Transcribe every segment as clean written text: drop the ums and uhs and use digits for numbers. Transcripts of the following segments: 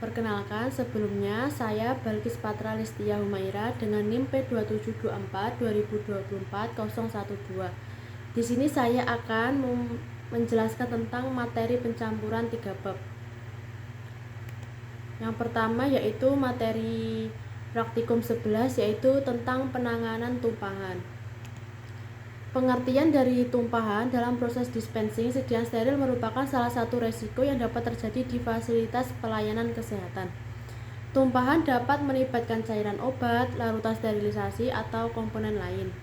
Perkenalkan, sebelumnya saya Balkis Patra Listia Humaira dengan NIM P2724 2024 012. Di sini saya akan menjelaskan tentang materi pencampuran 3 bab. Yang pertama yaitu materi praktikum 11 yaitu tentang penanganan tumpahan. Pengertian dari tumpahan dalam proses dispensing sediaan steril merupakan salah satu resiko yang dapat terjadi di fasilitas pelayanan kesehatan. Tumpahan dapat melibatkan cairan obat, larutan sterilisasi, atau komponen lain.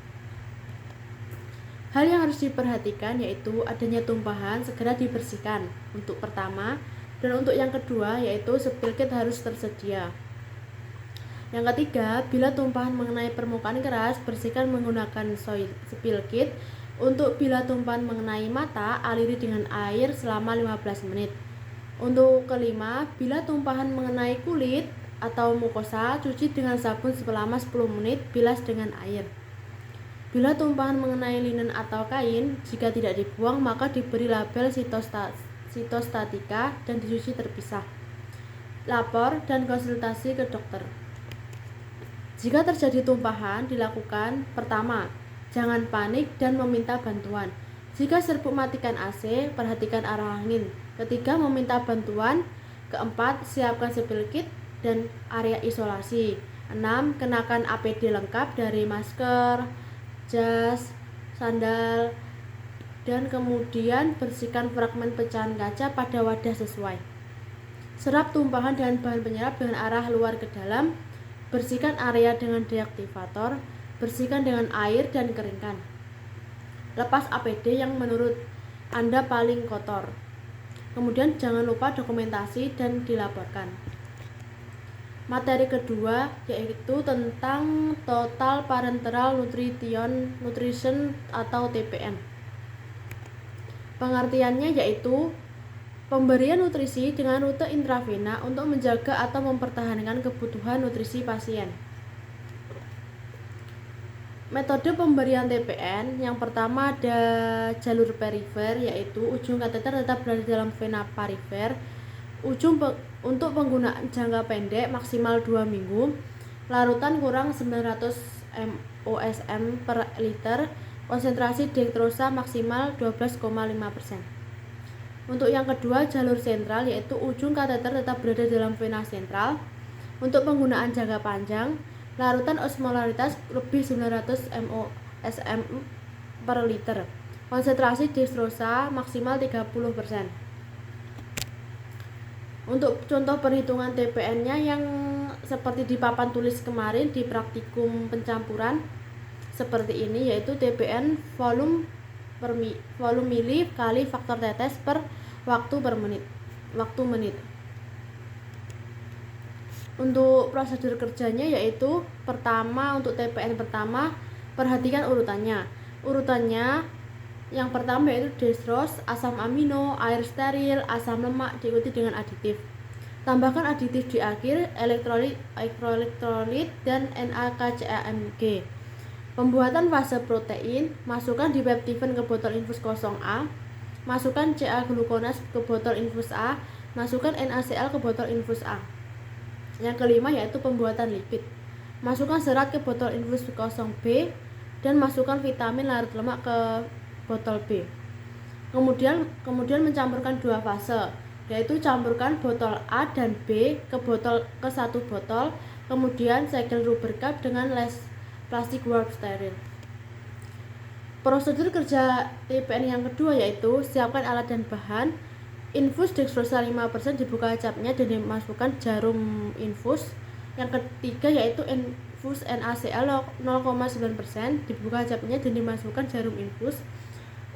Hal yang harus diperhatikan yaitu adanya tumpahan segera dibersihkan untuk pertama, dan untuk yang kedua yaitu spill kit harus tersedia. Yang ketiga, bila tumpahan mengenai permukaan keras, bersihkan menggunakan spill kit. Untuk bila tumpahan mengenai mata, aliri dengan air selama 15 menit. Untuk kelima, bila tumpahan mengenai kulit atau mukosa, cuci dengan sabun selama 10 menit, bilas dengan air. Bila tumpahan mengenai linen atau kain, jika tidak dibuang, maka diberi label sitostatika dan dicuci terpisah. Lapor dan konsultasi ke dokter. Jika terjadi tumpahan, dilakukan pertama, jangan panik dan meminta bantuan. Jika serbuk matikan AC, perhatikan arah angin. Ketiga, meminta bantuan. Keempat, siapkan spill kit dan area isolasi. 6, kenakan APD lengkap dari masker, jas, sandal, dan kemudian bersihkan fragmen pecahan kaca pada wadah sesuai. Serap tumpahan dengan bahan penyerap dengan arah luar ke dalam. Bersihkan area dengan deaktivator, bersihkan dengan air dan keringkan. Lepas APD yang menurut Anda paling kotor. Kemudian jangan lupa dokumentasi dan dilaporkan. Materi kedua yaitu tentang Total Parenteral Nutrition atau TPN. Pengertiannya yaitu pemberian nutrisi dengan rute intravena untuk menjaga atau mempertahankan kebutuhan nutrisi pasien. Metode pemberian TPN yang pertama ada jalur perifer, yaitu ujung kateter tetap berada dalam vena perifer. Untuk penggunaan jangka pendek maksimal 2 minggu. Larutan kurang 900 mOSM per liter. Konsentrasi dektrosa maksimal 12,5%. Untuk yang kedua, jalur sentral, yaitu ujung kateter tetap berada dalam vena sentral. Untuk penggunaan jangka panjang, larutan osmolaritas lebih 900 mOSM per liter. Konsentrasi dextrosa maksimal 30%. Untuk contoh perhitungan TPN-nya yang seperti di papan tulis kemarin di praktikum pencampuran seperti ini, yaitu TPN volume mili kali faktor tetes per waktu menit. Untuk prosedur kerjanya yaitu pertama, untuk TPN pertama perhatikan urutannya. Yang pertama yaitu dextrose, asam amino, air steril, asam lemak diikuti dengan aditif. Tambahkan aditif di akhir, elektrolit dan NaCCAMG. Pembuatan fase protein, masukkan dipeptifen ke botol infus 0A, masukkan CA glukonas ke botol infus A, masukkan NaCl ke botol infus A. Yang kelima yaitu pembuatan lipid, masukkan serat ke botol infus 0B dan masukkan vitamin larut lemak ke botol B. Kemudian mencampurkan 2 fase, yaitu campurkan botol A dan B ke satu botol, kemudian segel rubber cap dengan plastik wrap steril. Prosedur kerja TPN yang kedua yaitu siapkan alat dan bahan. Infus dextrosa 5% dibuka capnya dan dimasukkan jarum infus. Yang ketiga yaitu infus NaCl 0,9% dibuka capnya dan dimasukkan jarum infus.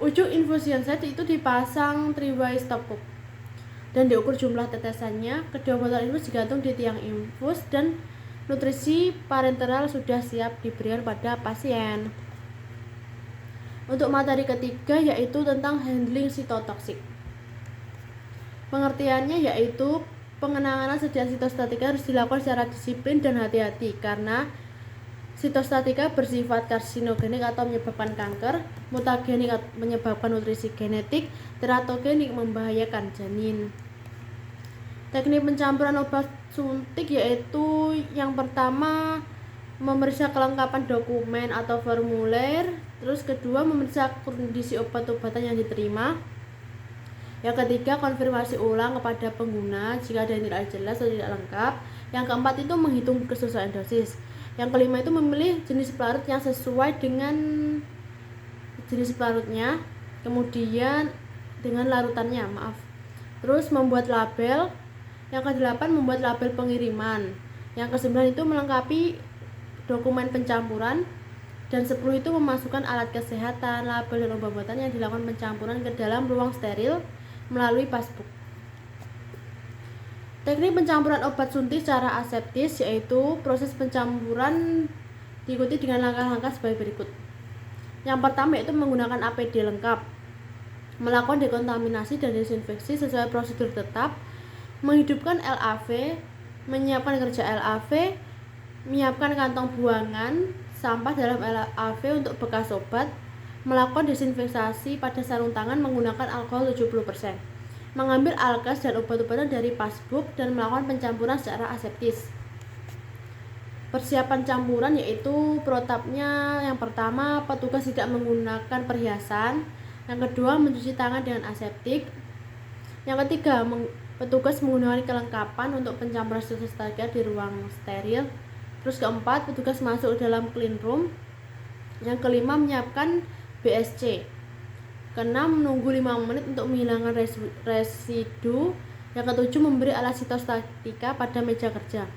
Ujung infusion set itu dipasang 3-way stopcock dan diukur jumlah tetesannya. Kedua botol infus digantung di tiang infus dan nutrisi parenteral sudah siap diberikan pada pasien. Untuk materi ketiga yaitu tentang handling sitotoksik. Pengertiannya yaitu pengenangan sediaan sitostatika harus dilakukan secara disiplin dan hati-hati karena sitostatika bersifat karsinogenik atau menyebabkan kanker, mutagenik menyebabkan nutrisi genetik, teratogenik membahayakan janin. Teknik pencampuran obat suntik yaitu yang pertama memeriksa kelengkapan dokumen atau formulir, terus kedua memeriksa kondisi obat-obatan yang diterima, yang ketiga konfirmasi ulang kepada pengguna jika ada yang tidak jelas atau tidak lengkap, yang keempat itu menghitung kesesuaian dosis, yang kelima itu memilih jenis pelarut yang sesuai dengan jenis pelarutnya, kemudian dengan larutannya, terus membuat label, yang kedelapan membuat label pengiriman, yang kesembilan itu melengkapi dokumen pencampuran, dan 10 itu memasukkan alat kesehatan, label dan obat-obatan yang dilakukan pencampuran ke dalam ruang steril melalui passbook. Teknik pencampuran obat suntik secara aseptis yaitu proses pencampuran diikuti dengan langkah-langkah sebagai berikut. Yang pertama yaitu menggunakan APD lengkap, melakukan dekontaminasi dan desinfeksi sesuai prosedur tetap, menghidupkan LAV, menyiapkan kerja LAV, menyiapkan kantong buangan sampah dalam LAV untuk bekas obat, melakukan desinfeksi pada sarung tangan menggunakan alkohol 70%, mengambil alkes dan obat-obatan dari passbook dan melakukan pencampuran secara aseptis. Persiapan campuran yaitu protapnya, yang pertama petugas tidak menggunakan perhiasan, yang kedua mencuci tangan dengan aseptik, yang ketiga petugas menggunakan kelengkapan untuk pencampuran di ruang steril, terus keempat petugas masuk dalam clean room, yang kelima menyiapkan BSC, keenam menunggu 5 menit untuk menghilangkan residu, yang ketujuh memberi alat sitostatika pada meja kerja,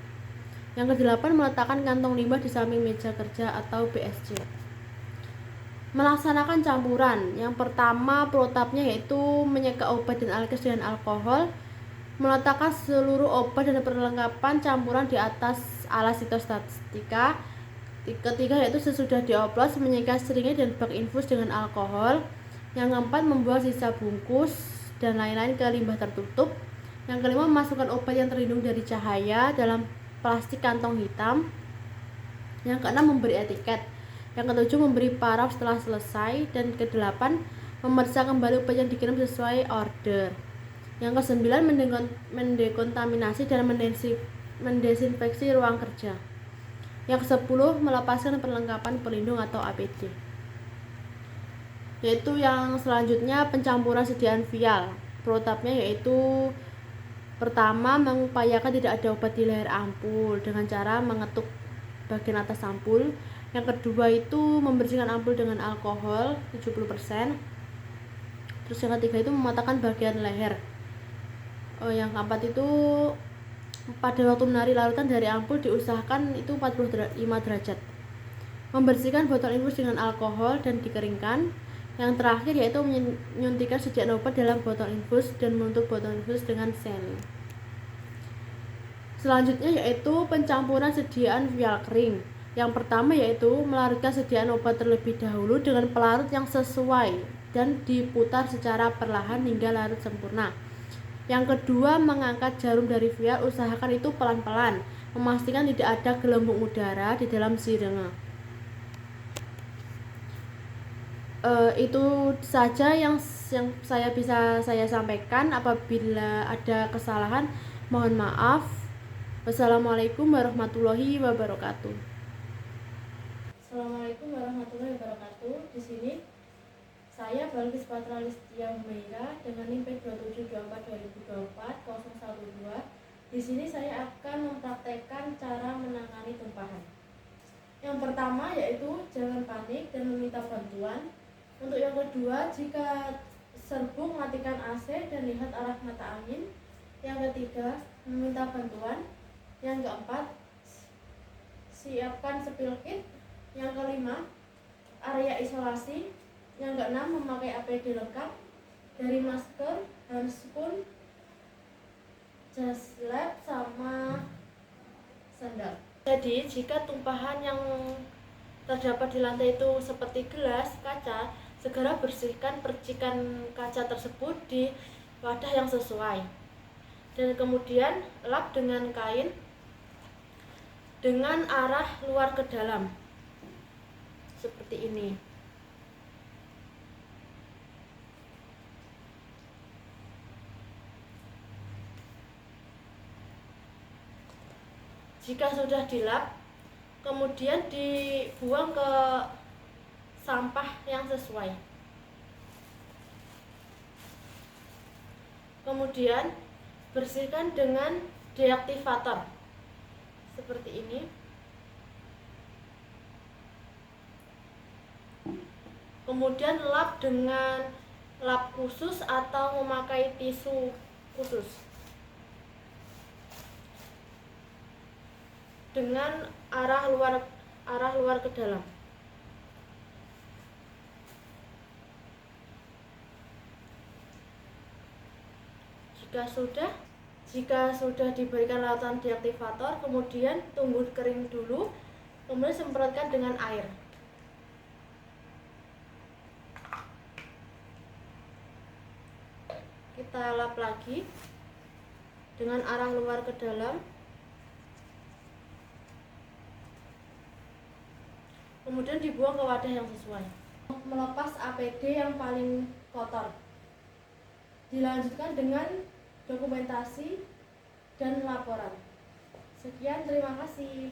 yang kedelapan meletakkan kantong limbah di samping meja kerja atau BSC. Melaksanakan campuran, yang pertama protapnya yaitu menyeka obat dan alkes dengan alkohol, meletakkan seluruh obat dan perlengkapan campuran di atas alat sitostatika. Ketiga yaitu sesudah dioplos menyeka seringnya dan bak infus dengan alkohol. Yang keempat membuang sisa bungkus dan lain-lain ke limbah tertutup. Yang kelima memasukkan obat yang terlindung dari cahaya dalam plastik kantong hitam. Yang keenam memberi etiket. Yang ketujuh memberi paraf setelah selesai. Dan kedelapan memeriksa kembali obat yang dikirim sesuai order. Yang kesembilan mendekontaminasi dan mendesinfeksi ruang kerja. Yang ke-10 melepaskan perlengkapan pelindung atau APD. Yaitu yang selanjutnya pencampuran sediaan vial. Protapnya yaitu pertama mengupayakan tidak ada obat di leher ampul dengan cara mengetuk bagian atas ampul. Yang kedua itu membersihkan ampul dengan alkohol 70%. Terus yang ketiga itu mematahkan bagian leher. Yang keempat itu pada waktu menarik larutan dari ampul diusahakan itu 45 derajat. Membersihkan botol infus dengan alkohol dan dikeringkan. Yang terakhir yaitu menyuntikkan sediaan obat dalam botol infus dan menutup botol infus dengan sel. Selanjutnya yaitu pencampuran sediaan vial kering. Yang pertama yaitu melarutkan sediaan obat terlebih dahulu dengan pelarut yang sesuai dan diputar secara perlahan hingga larut sempurna. Yang kedua, mengangkat jarum dari vial, usahakan itu pelan-pelan, memastikan tidak ada gelembung udara di dalam sirene. Itu saja yang bisa saya sampaikan. Apabila ada kesalahan, mohon maaf. Wassalamualaikum warahmatullahi wabarakatuh. Assalamualaikum warahmatullahi wabarakatuh. Di sini saya Balkis Patra Listia Humaira dengan NIM P2724/2024-012. Di sini saya akan mempraktekkan cara menangani tumpahan. Yang pertama yaitu jangan panik dan meminta bantuan. Untuk yang kedua, jika serbuk matikan AC dan lihat arah mata angin. Yang ketiga, meminta bantuan. Yang keempat, siapkan spill kit. Yang kelima, area isolasi. Yang keenam, memakai APD lengkap dari masker, handscoon, jas lab, sama sandal. Jadi jika tumpahan yang terdapat di lantai itu seperti gelas, kaca, segera bersihkan percikan kaca tersebut di wadah yang sesuai. Dan kemudian lap dengan kain dengan arah luar ke dalam. Seperti ini. Jika sudah dilap, kemudian dibuang ke sampah yang sesuai. Kemudian bersihkan dengan deaktivator seperti ini. Kemudian lap dengan lap khusus atau memakai tisu khusus dengan arah luar ke dalam. Jika sudah diberikan larutan deaktivator, kemudian tunggu kering dulu, kemudian semprotkan dengan air. Kita lap lagi dengan arah luar ke dalam. Kemudian dibuang ke wadah yang sesuai. Melepas APD yang paling kotor. Dilanjutkan dengan dokumentasi dan laporan. Sekian, terima kasih.